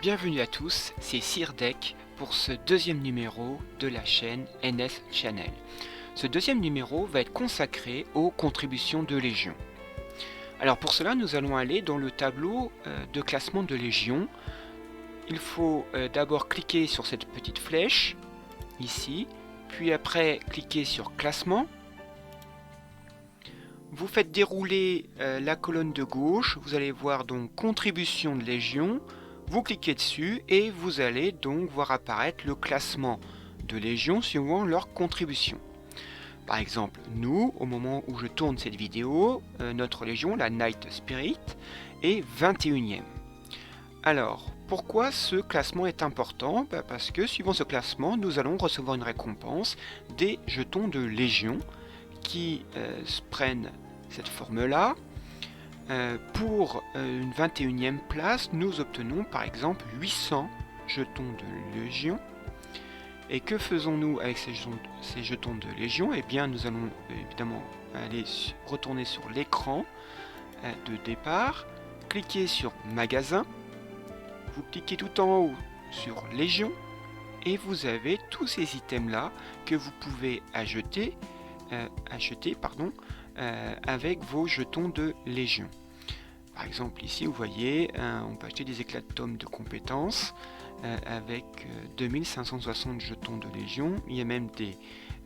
Bienvenue à tous, c'est Sirdec pour ce deuxième numéro de la chaîne NS Channel. Ce deuxième numéro va être consacré aux contributions de Légion. Alors pour cela, nous allons aller dans le tableau de classement de Légion. Il faut d'abord cliquer sur cette petite flèche, ici, puis après cliquer sur classement. Vous faites dérouler la colonne de gauche, vous allez voir donc contribution de Légion. Vous cliquez dessus et vous allez donc voir apparaître le classement de Légion suivant leur contribution. Par exemple, nous, au moment où je tourne cette vidéo, notre Légion, la Night Spirit, est 21e. Alors, pourquoi ce classement est important? Parce que suivant ce classement, nous allons recevoir une récompense des jetons de Légion qui prennent cette forme-là. Pour une 21e place, nous obtenons par exemple 800 jetons de Légion. Et que faisons-nous avec ces jetons de Légion? Eh bien, nous allons évidemment aller retourner sur l'écran de départ, cliquer sur Magasin, vous cliquez tout en haut sur Légion, et vous avez tous ces items-là que vous pouvez acheter avec vos jetons de Légion. Par exemple ici vous voyez on peut acheter des éclats de tomes de compétences avec 2560 jetons de Légion. Il y a même des,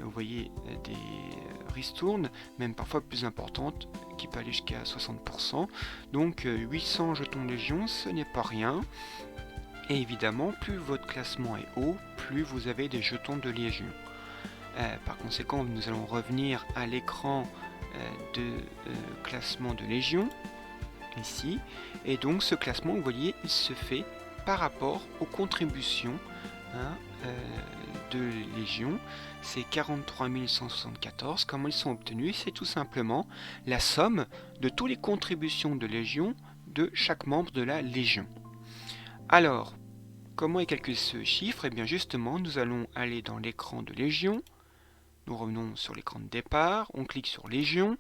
vous voyez, des ristournes, même parfois plus importantes, qui peuvent aller jusqu'à 60%. Donc 800 jetons de Légion, ce n'est pas rien. Et évidemment, plus votre classement est haut, plus vous avez des jetons de Légion. Par conséquent, nous allons revenir à l'écran de classement de Légion, ici, et donc ce classement, vous voyez, il se fait par rapport aux contributions de Légion. C'est 43 174. Comment ils sont obtenus? C'est tout simplement la somme de toutes les contributions de Légion de chaque membre de la Légion. Alors, comment est calculé ce chiffre? Eh bien justement, nous allons aller dans l'écran de Légion. Nous revenons sur l'écran de départ, on clique sur Légion,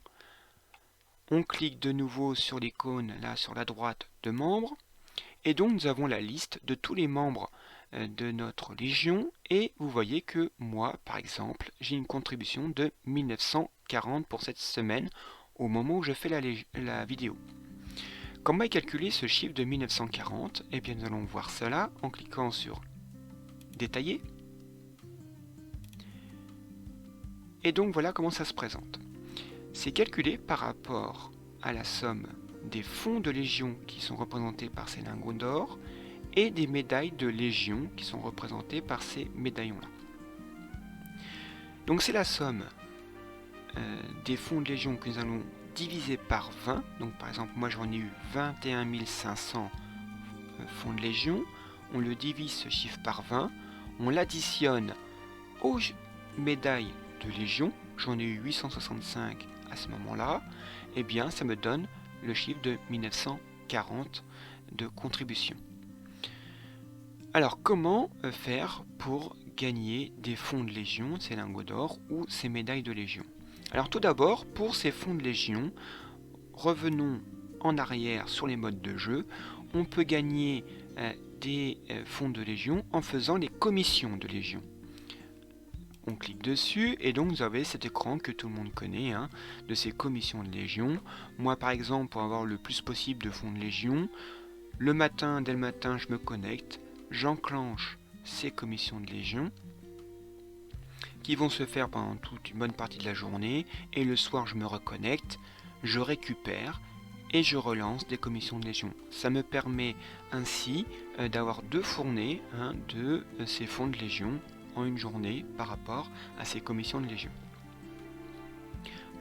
on clique de nouveau sur l'icône là sur la droite de membres, et donc nous avons la liste de tous les membres de notre Légion, et vous voyez que moi, par exemple, j'ai une contribution de 1940 pour cette semaine au moment où je fais la vidéo. Comment est calculé ce chiffre de 1940? Eh bien nous allons voir cela en cliquant sur Détailler. Et donc voilà comment ça se présente. C'est calculé par rapport à la somme des fonds de Légion qui sont représentés par ces lingots d'or et des médailles de Légion qui sont représentées par ces médaillons-là. Donc c'est la somme des fonds de Légion que nous allons diviser par 20. Donc par exemple, moi j'en ai eu 21 500 fonds de Légion. On le divise ce chiffre par 20. On l'additionne aux médailles de Légion, j'en ai eu 865 à ce moment-là, et bien ça me donne le chiffre de 1940 de contribution. Alors comment faire pour gagner des fonds de Légion, ces lingots d'or ou ces médailles de Légion? Alors tout d'abord, pour ces fonds de Légion, revenons en arrière sur les modes de jeu. On peut gagner des fonds de Légion en faisant les commissions de Légion. On clique dessus et donc vous avez cet écran que tout le monde connaît, de ces commissions de Légion. Moi par exemple, pour avoir le plus possible de fonds de Légion, le matin, dès le matin, je me connecte, j'enclenche ces commissions de Légion qui vont se faire pendant toute une bonne partie de la journée, et le soir je me reconnecte, je récupère et je relance des commissions de Légion. Ça me permet ainsi d'avoir deux fournées de ces fonds de Légion en une journée par rapport à ces commissions de Légion.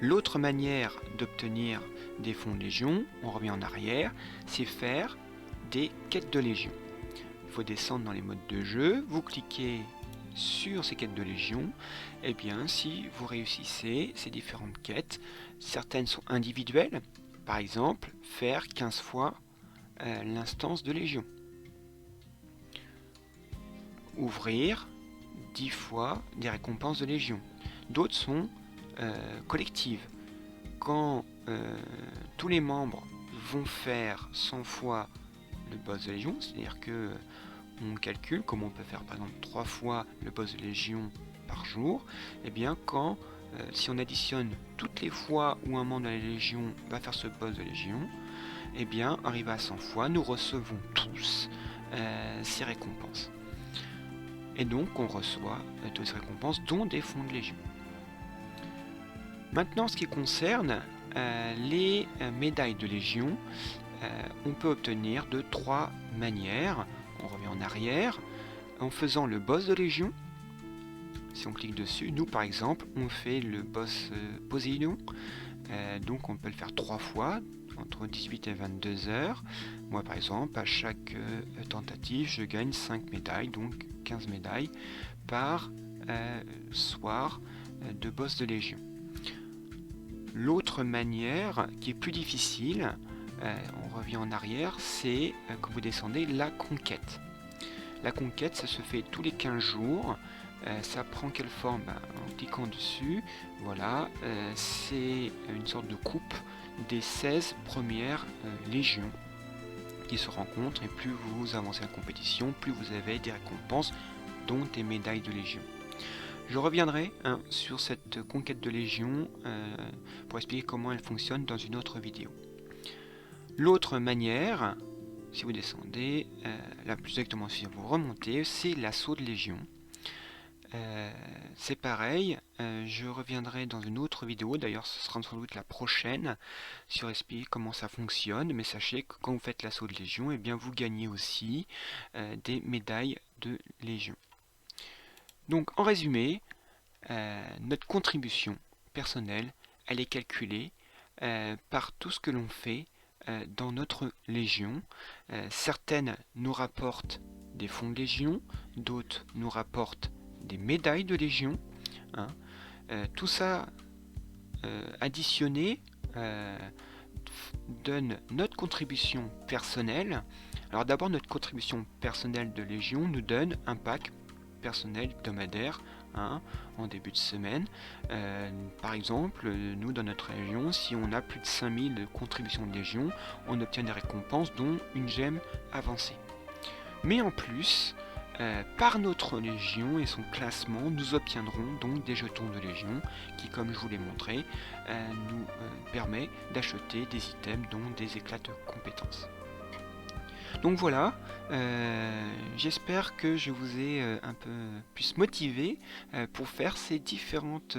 L'autre manière d'obtenir des fonds de Légion, on revient en arrière, c'est faire des quêtes de Légion. Il faut descendre dans les modes de jeu, vous cliquez sur ces quêtes de Légion, et bien si vous réussissez ces différentes quêtes, certaines sont individuelles, par exemple faire 15 fois l'instance de Légion. Ouvrir 10 fois des récompenses de Légion. D'autres sont collectives. Quand tous les membres vont faire 100 fois le boss de Légion, c'est-à-dire que on calcule, comme on peut faire par exemple 3 fois le boss de Légion par jour, et bien quand, si on additionne toutes les fois où un membre de la Légion va faire ce boss de Légion, et bien arrivé à 100 fois, nous recevons tous ces récompenses. Et donc on reçoit toutes ces récompenses, dont des fonds de Légion. Maintenant, ce qui concerne les médailles de Légion, on peut obtenir de 3 manières. On revient en arrière, en faisant le boss de Légion. Si on clique dessus, nous par exemple, on fait le boss Poséidon. Donc on peut le faire 3 fois, entre 18 et 22 heures. Moi par exemple, à chaque tentative, je gagne 5 médailles, donc 15 médailles par soir de boss de Légion. L'autre manière, qui est plus difficile, on revient en arrière, c'est quand vous descendez la conquête. La conquête, ça se fait tous les 15 jours. Ça prend quelle forme? En cliquant dessus, voilà, c'est une sorte de coupe des 16 premières légions qui se rencontrent, et plus vous avancez en compétition, plus vous avez des récompenses, dont des médailles de légion. Je reviendrai sur cette conquête de Légion pour expliquer comment elle fonctionne dans une autre vidéo. L'autre manière, si vous descendez, là plus exactement si vous remontez, c'est l'assaut de Légion. C'est pareil, je reviendrai dans une autre vidéo, d'ailleurs ce sera sans doute la prochaine, sur expliquer comment ça fonctionne, mais sachez que quand vous faites l'assaut de Légion, eh bien vous gagnez aussi des médailles de Légion. Donc en résumé, notre contribution personnelle, elle est calculée par tout ce que l'on fait dans notre Légion. Certaines nous rapportent des fonds de Légion, d'autres nous rapportent des médailles de Légion. Tout ça additionné donne notre contribution personnelle. Alors d'abord, notre contribution personnelle de Légion nous donne un pack personnel hebdomadaire en début de semaine. Par exemple, nous dans notre Légion, si on a plus de 5000 contributions de Légion, on obtient des récompenses dont une gemme avancée. Mais en plus, par notre Légion et son classement, nous obtiendrons donc des jetons de Légion qui, comme je vous l'ai montré, nous permet d'acheter des items dont des éclats de compétences. Donc voilà, j'espère que je vous ai un peu plus motivé pour faire ces différentes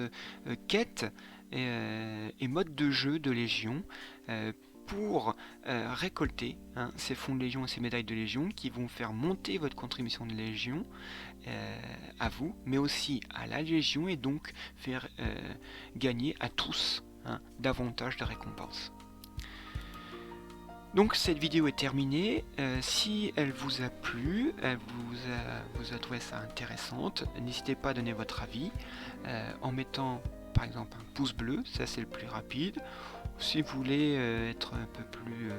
quêtes et modes de jeu de Légion pour récolter ces fonds de Légion et ces médailles de Légion qui vont faire monter votre contribution de Légion à vous, mais aussi à la Légion, et donc faire gagner à tous davantage de récompenses. Donc cette vidéo est terminée. Si elle vous a plu, vous a trouvé ça intéressante, n'hésitez pas à donner votre avis en mettant par exemple un pouce bleu, ça c'est le plus rapide. Si vous voulez être un peu plus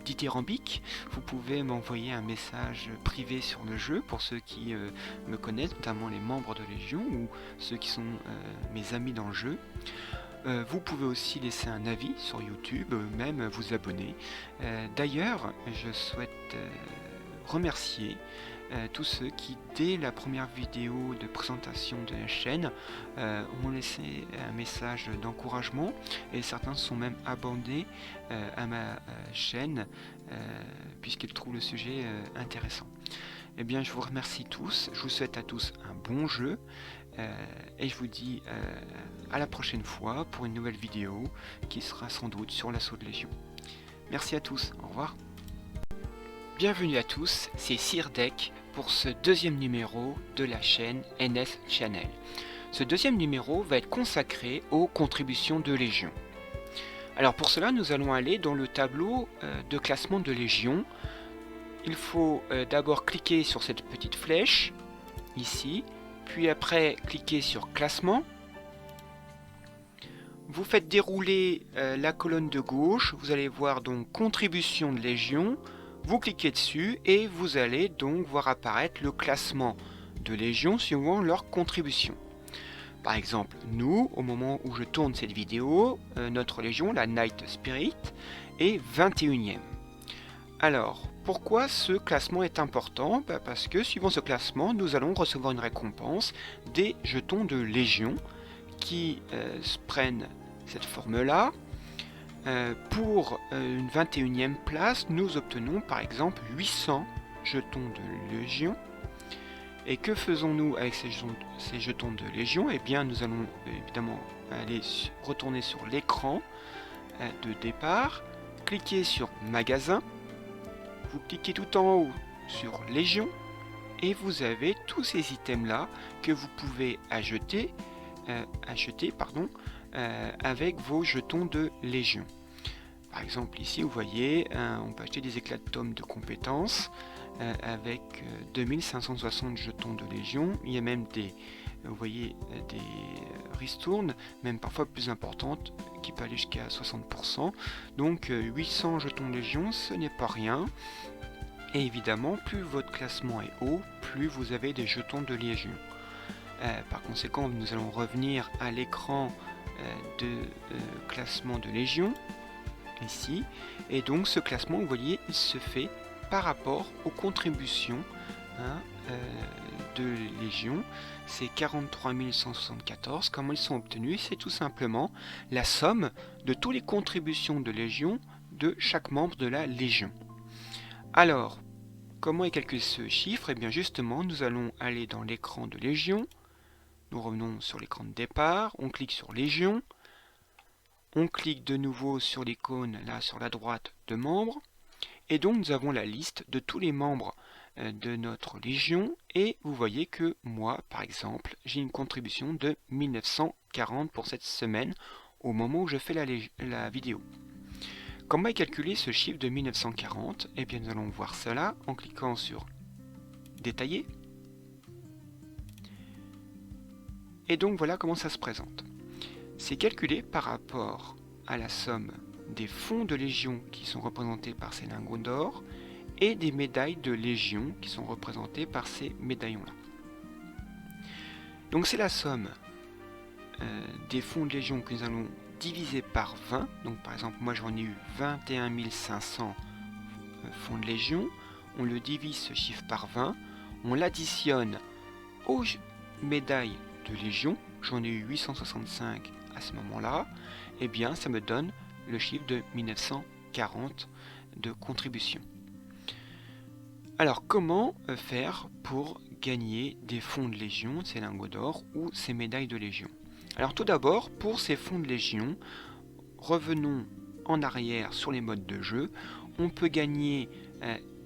dithyrambique, vous pouvez m'envoyer un message privé sur le jeu pour ceux qui me connaissent, notamment les membres de Légion ou ceux qui sont mes amis dans le jeu. Vous pouvez aussi laisser un avis sur YouTube, même vous abonner. D'ailleurs, je souhaite remercier tous ceux qui, dès la première vidéo de présentation de la chaîne, ont laissé un message d'encouragement, et certains se sont même abonnés à ma chaîne puisqu'ils trouvent le sujet intéressant. Eh bien, je vous remercie tous, je vous souhaite à tous un bon jeu, et je vous dis à la prochaine fois pour une nouvelle vidéo qui sera sans doute sur l'assaut de Légion. Merci à tous, au revoir. Bienvenue à tous, c'est Sirdek pour ce deuxième numéro de la chaîne NS Channel. Ce deuxième numéro va être consacré aux contributions de Légion. Alors pour cela, nous allons aller dans le tableau de classement de Légion. Il faut d'abord cliquer sur cette petite flèche, ici, puis après cliquer sur classement. Vous faites dérouler la colonne de gauche, vous allez voir donc contribution de Légion, vous cliquez dessus et vous allez donc voir apparaître le classement de Légion suivant leur contribution. Par exemple, nous, au moment où je tourne cette vidéo, notre Légion, la Night Spirit, est 21e. Alors, pourquoi ce classement est important? Parce que suivant ce classement, nous allons recevoir une récompense des jetons de Légion qui prennent cette forme-là. Pour une 21e place, nous obtenons par exemple 800 jetons de Légion. Et que faisons-nous avec ces jetons de Légion? Eh bien, nous allons évidemment aller retourner sur l'écran de départ, cliquer sur Magasin, vous cliquez tout en haut sur Légion, et vous avez tous ces items-là que vous pouvez acheter avec vos jetons de Légion. Par exemple, ici, vous voyez, on peut acheter des éclats de tomes de compétences avec 2560 jetons de Légion. Il y a même des, vous voyez, des ristournes, même parfois plus importantes, qui peuvent aller jusqu'à 60%. Donc 800 jetons de Légion, ce n'est pas rien. Et évidemment, plus votre classement est haut, plus vous avez des jetons de Légion. Par conséquent, nous allons revenir à l'écran de classement de Légion, ici. Et donc ce classement, vous voyez, il se fait par rapport aux contributions de Légion. C'est 43 174. Comment ils sont obtenus? C'est tout simplement la somme de toutes les contributions de Légion de chaque membre de la Légion. Alors, comment est calculé ce chiffre? Et bien justement, nous allons aller dans l'écran de Légion. Nous revenons sur l'écran de départ, on clique sur Légion. On clique de nouveau sur l'icône là sur la droite de membres. Et donc nous avons la liste de tous les membres de notre Légion. Et vous voyez que moi, par exemple, j'ai une contribution de 1940 pour cette semaine au moment où je fais la vidéo. Comment est calculé ce chiffre de 1940? Eh bien nous allons voir cela en cliquant sur Détailler. Et donc voilà comment ça se présente. C'est calculé par rapport à la somme des fonds de Légion qui sont représentés par ces lingots d'or et des médailles de Légion qui sont représentées par ces médaillons-là. Donc c'est la somme des fonds de Légion que nous allons diviser par 20. Donc par exemple, moi j'en ai eu 21 500 fonds de Légion. On le divise ce chiffre par 20. On l'additionne aux médailles de Légion. J'en ai eu 865 à ce moment-là. Et bien ça me donne le chiffre de 1940 de contribution. Alors comment faire pour gagner des fonds de Légion, ces lingots d'or ou ces médailles de Légion? Alors tout d'abord, pour ces fonds de Légion, revenons en arrière sur les modes de jeu. On peut gagner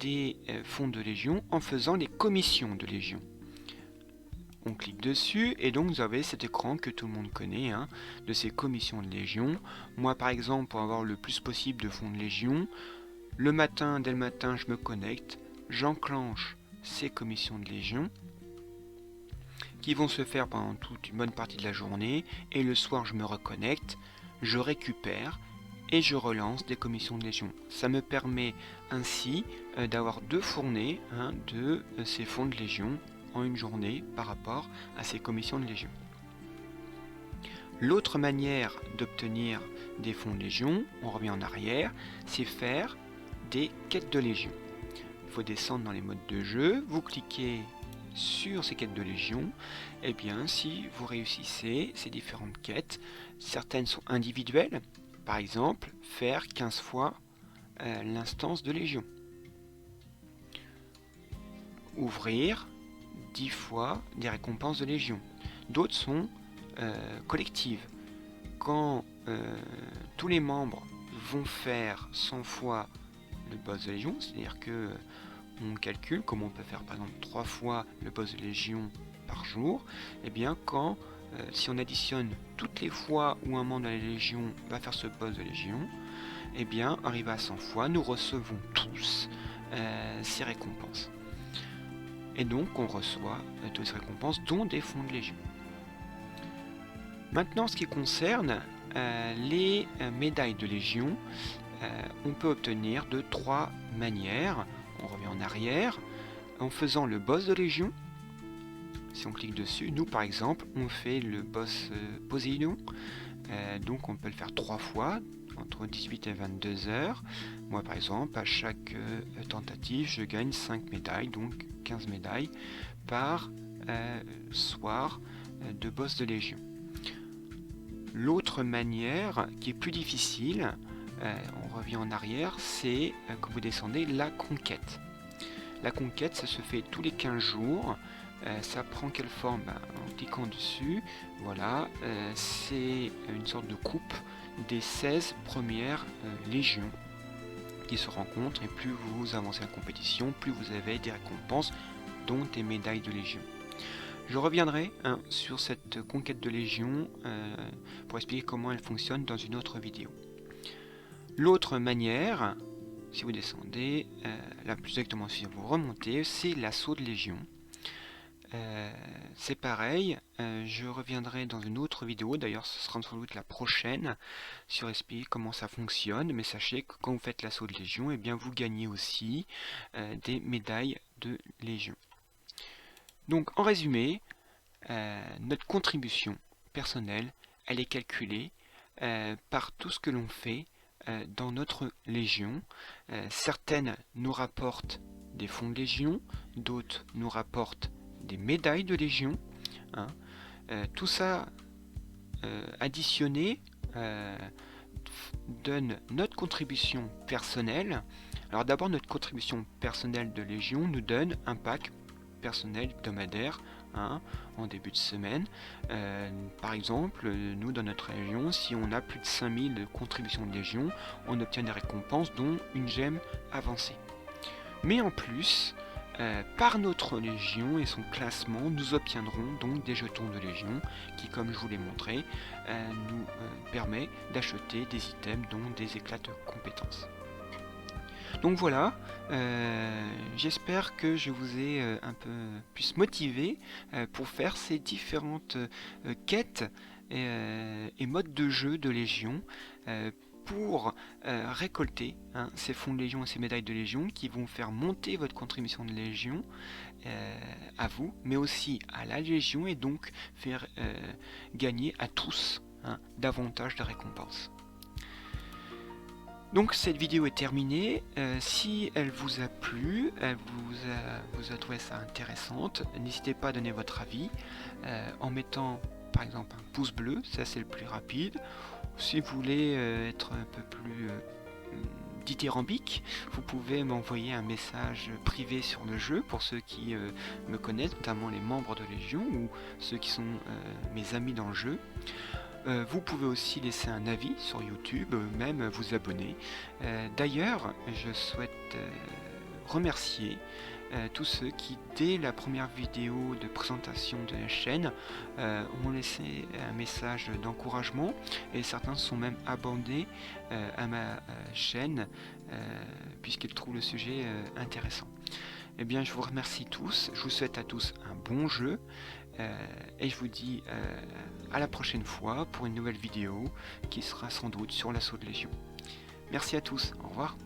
des fonds de Légion en faisant les commissions de Légion. On clique dessus et donc vous avez cet écran que tout le monde connaît de ces commissions de Légion. Moi par exemple, pour avoir le plus possible de fonds de Légion, dès le matin je me connecte, j'enclenche ces commissions de Légion qui vont se faire pendant toute une bonne partie de la journée et le soir je me reconnecte, je récupère et je relance des commissions de Légion. Ça me permet ainsi d'avoir deux fournées de ces fonds de Légion en une journée par rapport à ces commissions de Légion. L'autre manière d'obtenir des fonds de Légion, on revient en arrière, c'est faire des quêtes de Légion. Il faut descendre dans les modes de jeu, vous cliquez sur ces quêtes de Légion, et bien si vous réussissez ces différentes quêtes, certaines sont individuelles, par exemple faire 15 fois l'instance de Légion. Ouvrir 10 fois des récompenses de Légion. D'autres sont collectives. Quand tous les membres vont faire 100 fois le boss de Légion, c'est-à-dire que on calcule, comme on peut faire par exemple 3 fois le boss de Légion par jour, et bien quand si on additionne toutes les fois où un membre de la Légion va faire ce boss de Légion, et bien arrivé à 100 fois, nous recevons tous ces récompenses. Et donc on reçoit toutes ces récompenses, dont des fonds de Légion. Maintenant, ce qui concerne les médailles de Légion, on peut obtenir de 3 manières. On revient en arrière, en faisant le boss de Légion. Si on clique dessus, nous par exemple, on fait le boss Poséidon. Donc on peut le faire 3 fois. entre 18 et 22 heures. Moi par exemple, à chaque tentative, je gagne 5 médailles, donc 15 médailles par soir de boss de Légion. L'autre manière, qui est plus difficile, on revient en arrière, c'est que vous descendez la conquête. La conquête, ça se fait tous les 15 jours. Ça prend quelle forme? En cliquant dessus, voilà, c'est une sorte de coupe des 16 premières légions qui se rencontrent, et plus vous avancez en compétition, plus vous avez des récompenses, dont des médailles de légion. Je reviendrai sur cette conquête de légion pour expliquer comment elle fonctionne dans une autre vidéo. L'autre manière, si vous descendez, là plus exactement si vous remontez, c'est l'assaut de légion. C'est pareil, je reviendrai dans une autre vidéo, d'ailleurs ce sera sans doute la prochaine, sur expliquer comment ça fonctionne, mais sachez que quand vous faites l'assaut de légion, eh bien vous gagnez aussi des médailles de légion. Donc en résumé, notre contribution personnelle, elle est calculée par tout ce que l'on fait dans notre légion. Certaines nous rapportent des fonds de légion, d'autres nous rapportent des médailles de légion. Tout ça additionné donne notre contribution personnelle. Alors d'abord, notre contribution personnelle de légion nous donne un pack personnel hebdomadaire en début de semaine. Par exemple, nous dans notre région, si on a plus de 5000 contributions de légion, on obtient des récompenses dont une gemme avancée. Mais en plus, par notre légion et son classement, nous obtiendrons donc des jetons de légion qui, comme je vous l'ai montré, nous permet d'acheter des items dont des éclats de compétences. Donc voilà, j'espère que je vous ai un peu plus motivé pour faire ces différentes quêtes et modes de jeu de Légion pour récolter ces fonds de Légion et ces médailles de Légion qui vont faire monter votre contribution de Légion à vous, mais aussi à la Légion, et donc faire gagner à tous davantage de récompenses. Donc cette vidéo est terminée. Si elle vous a plu, elle vous a trouvé ça intéressante, n'hésitez pas à donner votre avis en mettant par exemple un pouce bleu, ça c'est le plus rapide. Si vous voulez être un peu plus dithyrambique, vous pouvez m'envoyer un message privé sur le jeu pour ceux qui me connaissent, notamment les membres de Légion ou ceux qui sont mes amis dans le jeu. Vous pouvez aussi laisser un avis sur YouTube, même vous abonner. D'ailleurs, je souhaite remercier tous ceux qui, dès la première vidéo de présentation de la chaîne, ont laissé un message d'encouragement, et certains sont même abonnés à ma chaîne puisqu'ils trouvent le sujet intéressant. Eh bien, je vous remercie tous, je vous souhaite à tous un bon jeu, et je vous dis à la prochaine fois pour une nouvelle vidéo qui sera sans doute sur l'assaut de Légion. Merci à tous, au revoir.